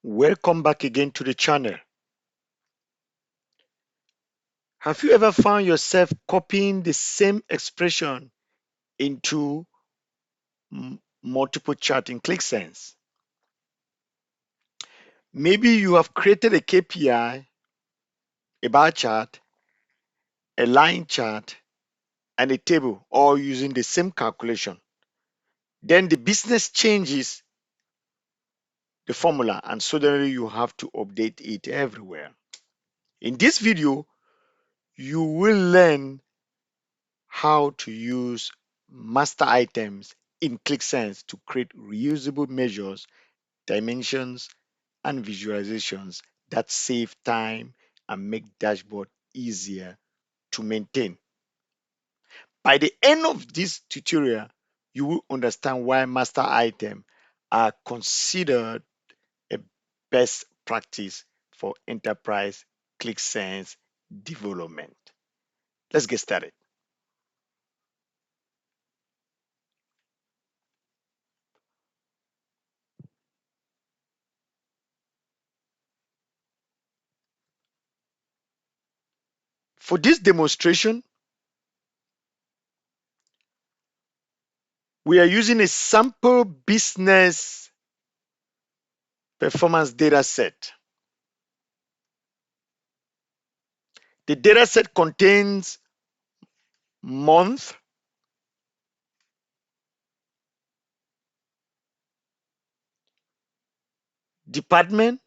Welcome back again to the channel. Have you ever found yourself copying the same expression into multiple charts in Qlik Sense? Maybe you have created a KPI, a bar chart, a line chart, and a table all using the same calculation. Then the business changes the formula and suddenly you have to update it everywhere. In this video, you will learn how to use master items in Qlik Sense to create reusable measures, dimensions, and visualizations that save time and make dashboard easier to maintain. By the end of this tutorial, you will understand why master items are considered a best practice for enterprise Qlik Sense development. Let's get started. For this demonstration, we are using a sample business performance data set. The data set contains month, department,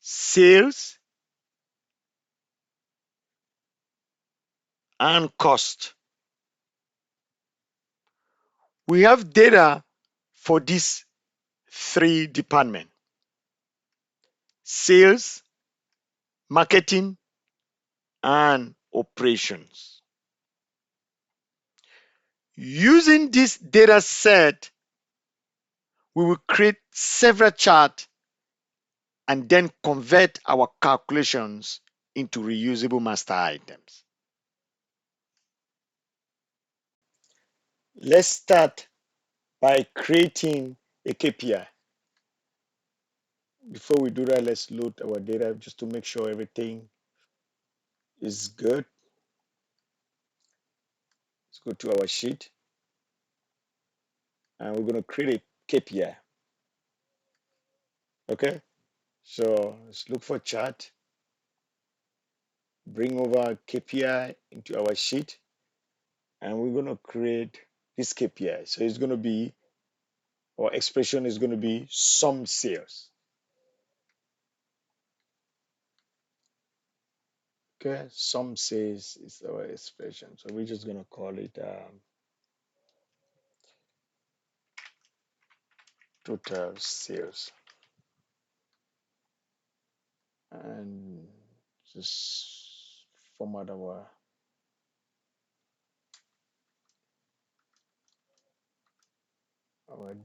sales, and cost. We have data for these three departments: sales, marketing, and operations. Using this data set, we will create several charts and then convert our calculations into reusable master items. Let's start by creating a KPI. Before we do that, let's load our data just to make sure everything is good. Let's go to our sheet and we're going to create a KPI. Okay, so let's look for chart, bring over KPI into our sheet, and we're going to create this KPI. So it's going to be, our expression is going to be sum sales. Okay, sum sales is our expression. So we're just going to call it total sales. And just format our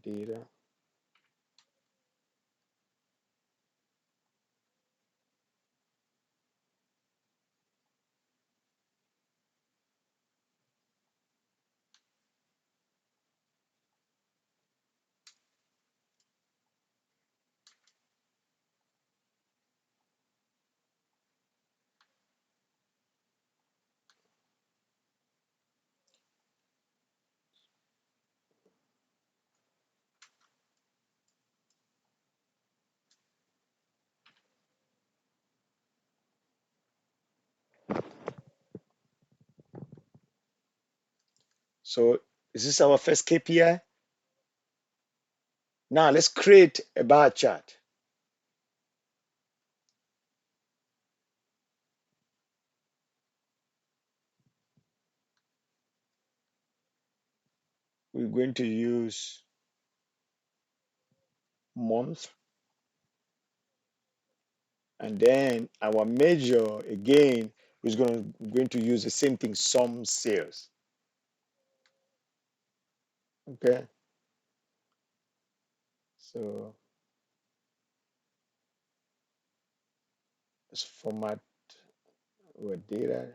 data. So is this our first KPI? Now let's create a bar chart. We're going to use month, and then our measure again is going to use the same thing, sum sales. Okay, so let's format our data.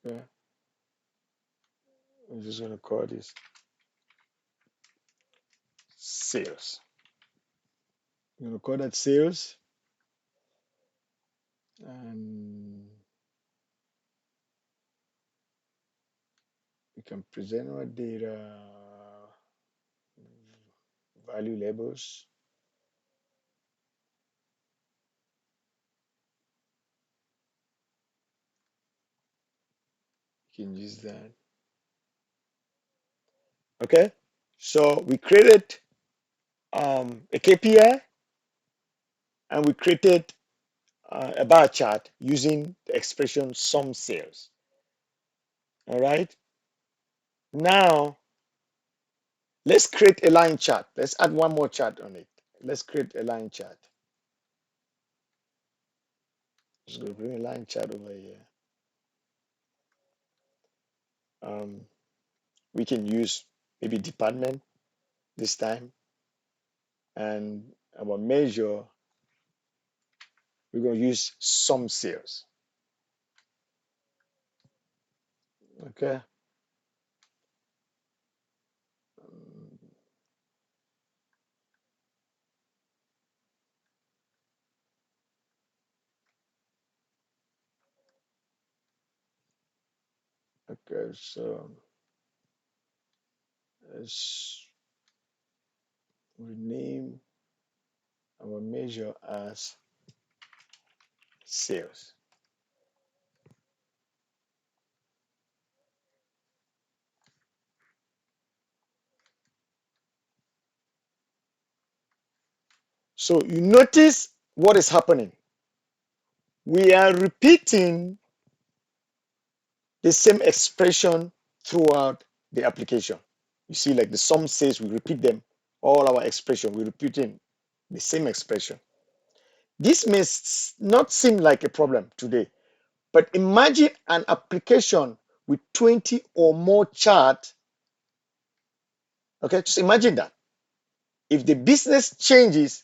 Yeah, I'm just going to call this sales. I'm going to call that sales, and we can present our data, value labels. You can use that. Okay, so we created a KPI, and we created a bar chart using the expression sum sales. All right. Now let's create a line chart. Let's add one more chart on it. Let's create a line chart. Just going to bring a line chart over here. Um, we can use maybe department this time, and our measure, we're going to use sum sales. Okay. Okay, so let's rename our measure as sales. So you notice what is happening. We are repeating the same expression throughout the application. You see, like the sum says, we repeat them, all our expression, we're repeating the same expression. This may not seem like a problem today, but imagine an application with 20 or more charts. Okay, just imagine that. If the business changes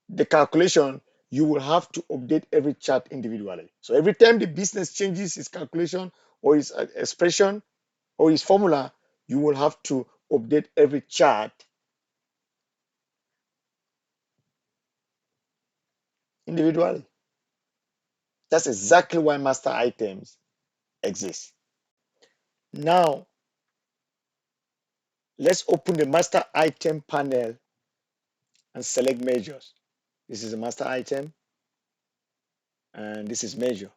the calculation, you will have to update every chart individually. So every time the business changes its calculation or its expression or its formula, you will have to update every chart individually. That's exactly why master items exist. Now, let's open the master item panel and select measures. This is a master item, and this is measure.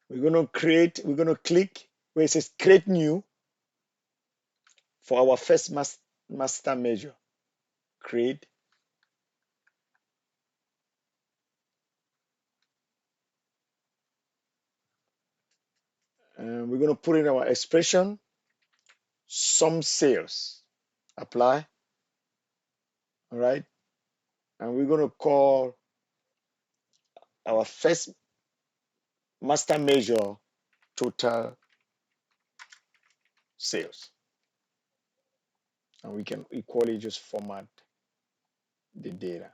We're going to click where it says create new for our first master measure. Create. And we're going to put in our expression, sum sales. Apply. All right. And we're going to call our first master measure total sales. And we can equally just format the data.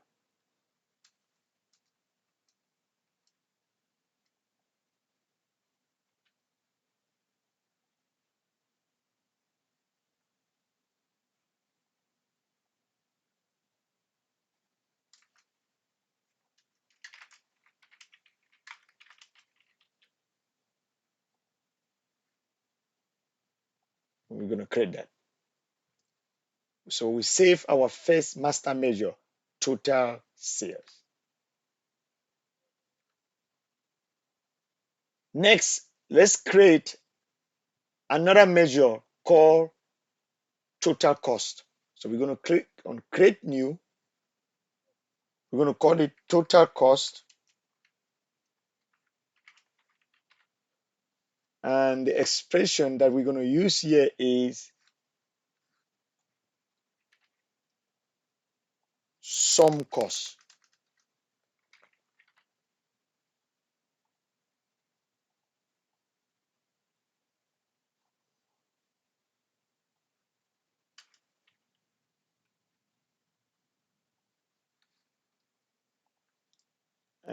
We're going to create that. So we save our first master measure, total sales. Next, let's create another measure called total cost. So we're going to click on create new. We're going to call it total cost. And the expression that we're going to use here is sum cost.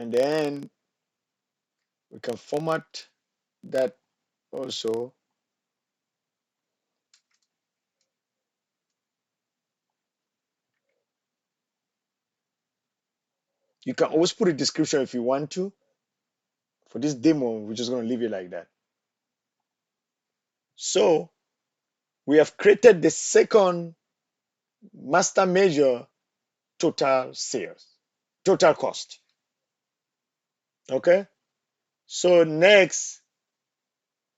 And then we can format that also. You can always put a description if you want to. For this demo, we're just going to leave it like that. So we have created the second master measure, total sales, total cost. Okay. So next,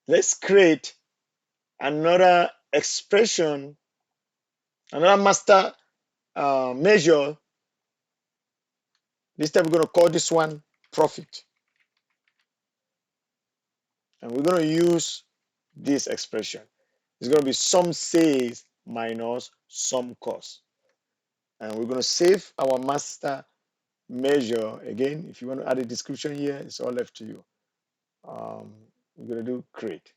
let's create another expression, another master measure. This time we're going to call this one profit. And we're going to use this expression. It's going to be sum sales minus sum cost. And we're going to save our master measure. Again, if you want to add a description here, it's all left to you. We're going to do create.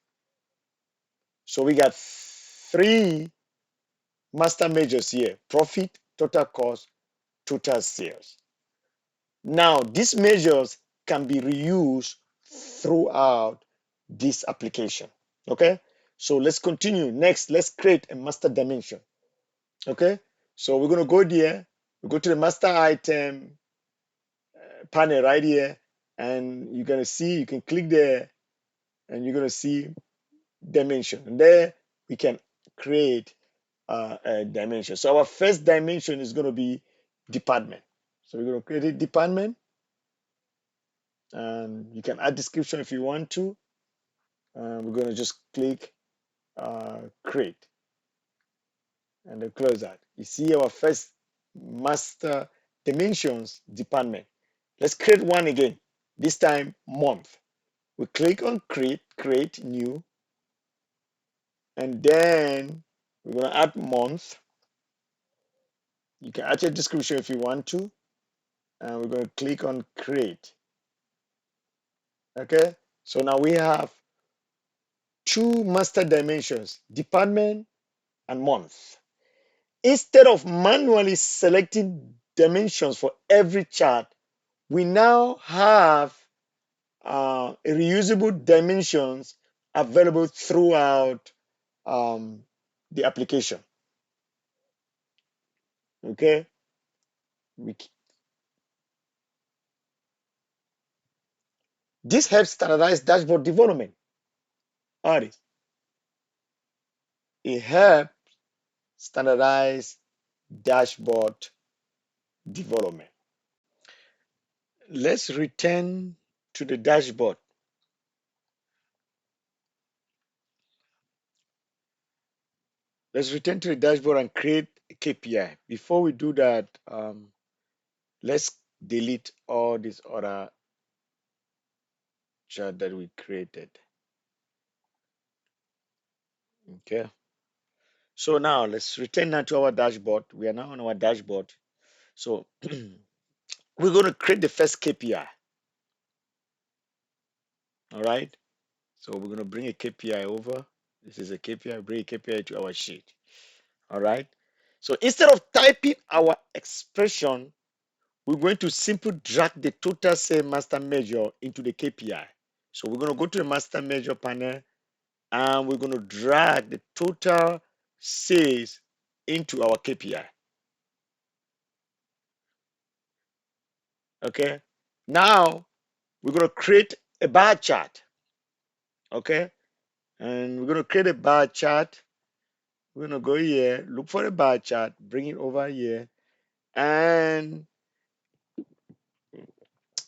So we got three master measures here: profit, total cost, total sales. Now, these measures can be reused throughout this application. Okay, so let's continue. Next, let's create a master dimension. Okay, so we're going to go there. We go to the master item panel right here, and you're going to see, you can click there, and you're going to see dimension. And there we can create a dimension. So our first dimension is going to be department. So we're going to create a department, and you can add description if you want to. We're going to just click create and then close that. You see our first master dimensions department. Let's create one again, this time month. We click on create new, and then we're going to add month. You can add your description if you want to, and we're going to click on create. Okay, so now we have two master dimensions, department and month. Instead of manually selecting dimensions for every chart, we now have reusable dimensions available throughout the application. Okay, we, this helps standardize dashboard development. All right, it helps standardize dashboard development. Let's return to the dashboard. Let's return to the dashboard and create a KPI. Before we do that, let's delete all these other chart that we created. Okay. So now let's return now to our dashboard. We are now on our dashboard. So we're going to create the first KPI. All right. So we're going to bring a KPI over. This is a KPI. Bring a KPI to our sheet. All right. So instead of typing our expression, we're going to simply drag the total sale master measure into the KPI. So we're going to go to the master measure panel, and we're going to drag the total sales into our KPI. Okay. Now we're going to create a bar chart. Okay. And we're going to create a bar chart. We're going to go here, look for a bar chart, bring it over here, and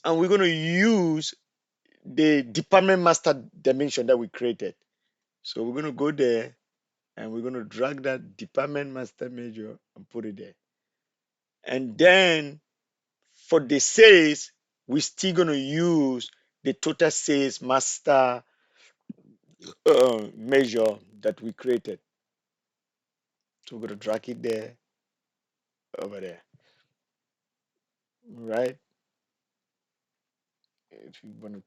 we're going to use the department master dimension that we created. So we're going to go there, and we're going to drag that department master measure and put it there. And then for the sales, we're still going to use the total sales master measure that we created. So we're going to drag it there, over there, right? If you want to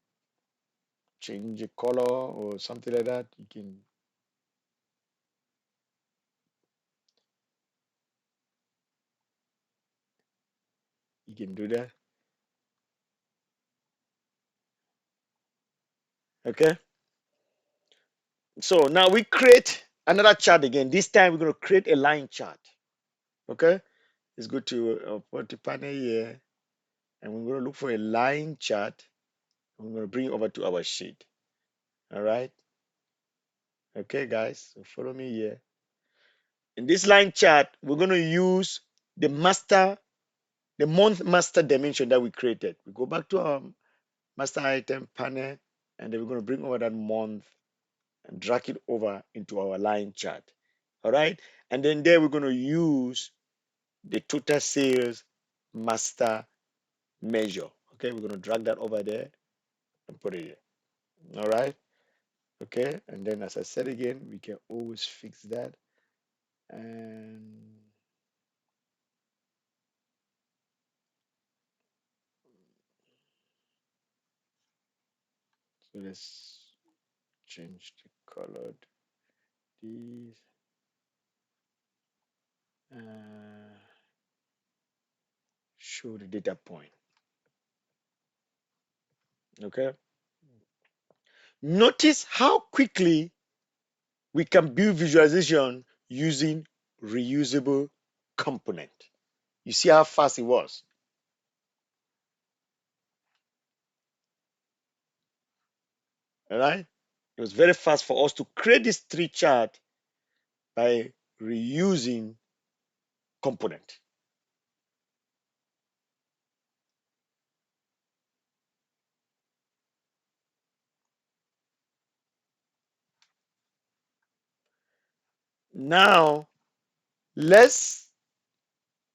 change the color or something like that, you can do that. Okay. So now we create another chart again. This time we're going to create a line chart. Okay. Let's go to property panel here, and we're going to look for a line chart. We're going to bring it over to our sheet. All right. Okay, guys. So follow me here. In this line chart, we're going to use the month master dimension that we created. We go back to our master item panel, and then we're going to bring over that month and drag it over into our line chart. All right. And then there we're going to use the total sales master measure. Okay. We're going to drag that over there and put it here. All right. Okay. And then, as I said again, we can always fix that. And so let's change the color to these. Show the data point. Okay. Notice how quickly we can build visualization using reusable component. You see how fast it was. All right. It was very fast for us to create this tree chart by reusing component. Now, let's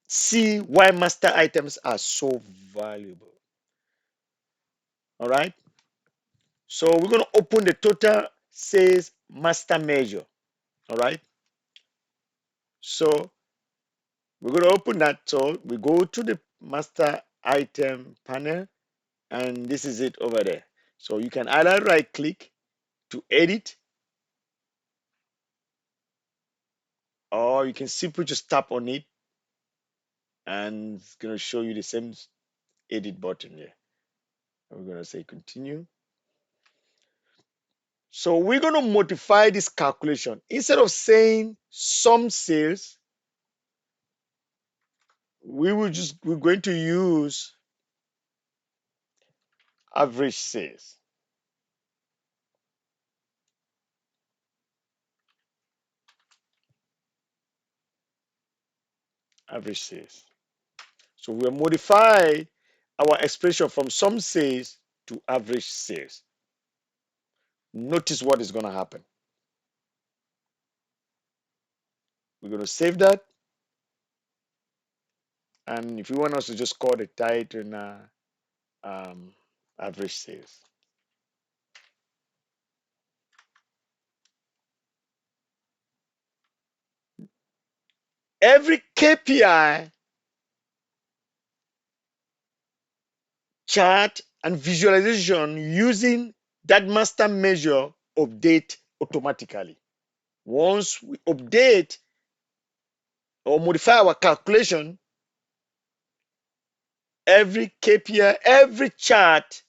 see why master items are so valuable. All right. So we're going to open the total sales master measure. All right. So we're going to open that. So we go to the master item panel, and this is it over there. So you can either right click to edit, or you can simply just tap on it, and it's going to show you the same edit button there. And we're going to say continue. So we're going to modify this calculation. Instead of saying some sales, we're going to use average sales. Average sales. So we'll modify our expression from some sales to average sales. Notice what is going to happen. We're going to save that. And if you want us to just call the title now, average sales. Every KPI chart and visualization using that master measure update automatically. Once we update or modify our calculation, every KPI, every chart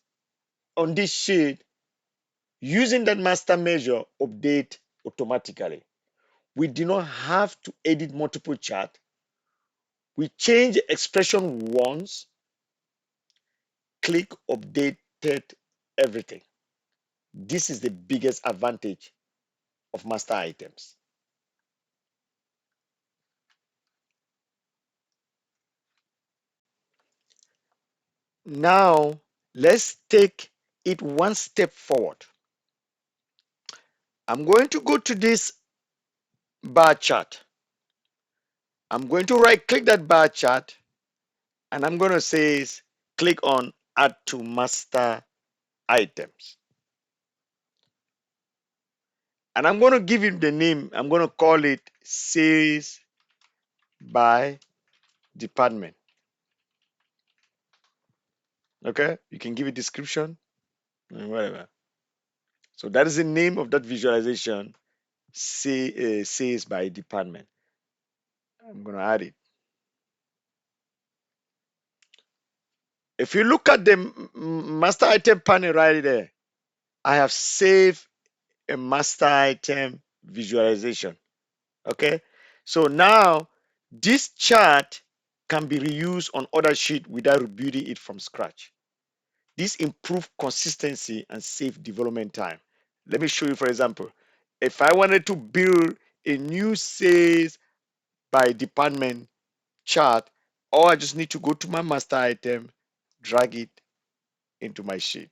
on this sheet using that master measure update automatically. We do not have to edit multiple charts. We change the expression once, click updated everything. This is the biggest advantage of master items. Now, let's take it one step forward. I'm going to go to this bar chart. I'm going to right click that bar chart, and I'm going to say click on add to master items. And I'm going to give it the name. I'm going to call it sales by department. Okay, you can give it description and whatever. So that is the name of that visualization, sales by department. I'm going to add it. If you look at the master item panel right there, I have saved a master item visualization. Okay, so now this chart can be reused on other sheet without rebuilding it from scratch. This improve consistency and save development time. Let me show you, for example, if I wanted to build a new sales by department chart, or I just need to go to my master item, drag it into my sheet.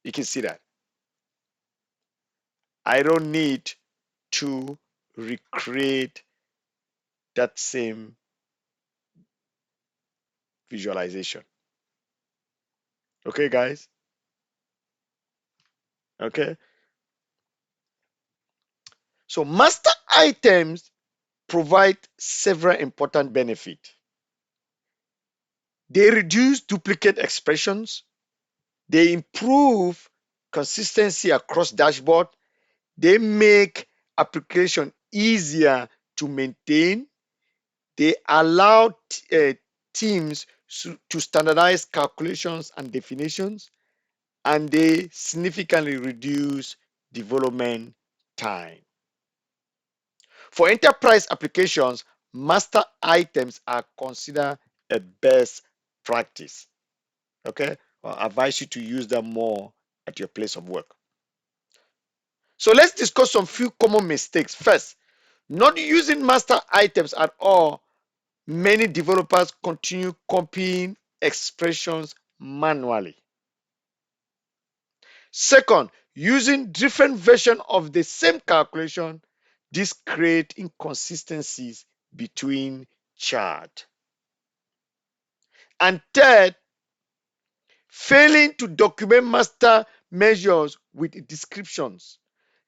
You can see that. I don't need to recreate that same visualization. Okay, guys? Okay. So master items provide several important benefits. They reduce duplicate expressions. They improve consistency across dashboard. They make application easier to maintain. They allow teams to standardize calculations and definitions, and they significantly reduce development time. For enterprise applications, master items are considered a best practice. Okay, I advise you to use them more at your place of work. So let's discuss some few common mistakes. First, not using master items at all. Many developers continue copying expressions manually. Second, using different versions of the same calculation, this creates inconsistencies between charts. And third, failing to document master measures with descriptions.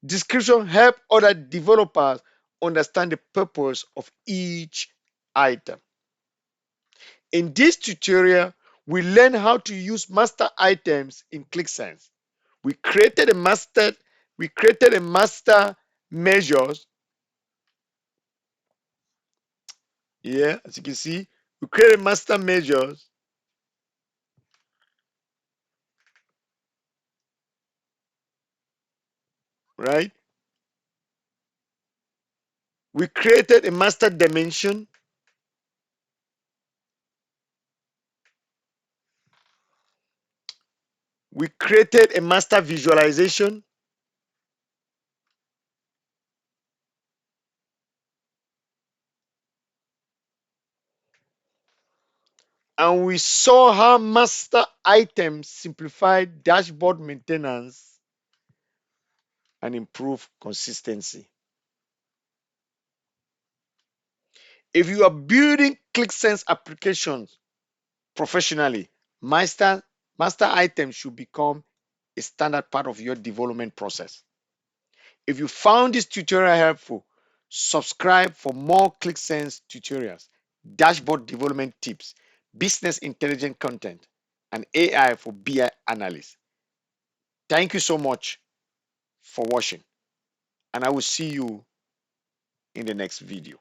Description help other developers understand the purpose of each item. In this tutorial, we learn how to use master items in Qlik Sense. We created a master measures. Yeah, as you can see, we created master measures, right? We created a master dimension. We created a master visualization. And we saw how master items simplify dashboard maintenance and improve consistency. If you are building Qlik Sense applications professionally, master items should become a standard part of your development process. If you found this tutorial helpful, subscribe for more Qlik Sense tutorials, dashboard development tips, business intelligence content, and AI for BI analysts. Thank you so much for watching, and I will see you in the next video.